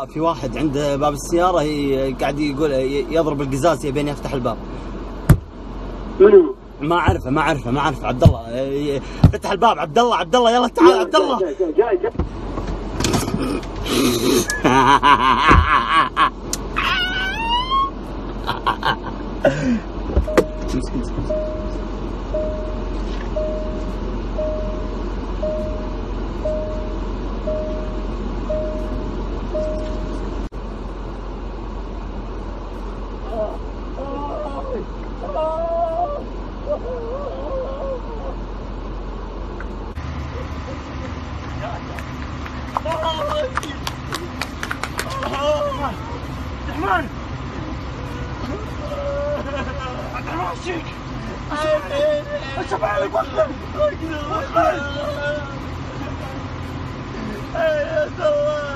في واحد عند باب السيارة قاعد يقول يضرب القزاز يبين يفتح الباب. منو؟ ما اعرفه عبد الله. فتح الباب عبد الله يلا تعال عبد الله. جاي عبد الرحمن وشيك؟ ايش بالك والله؟ يا الله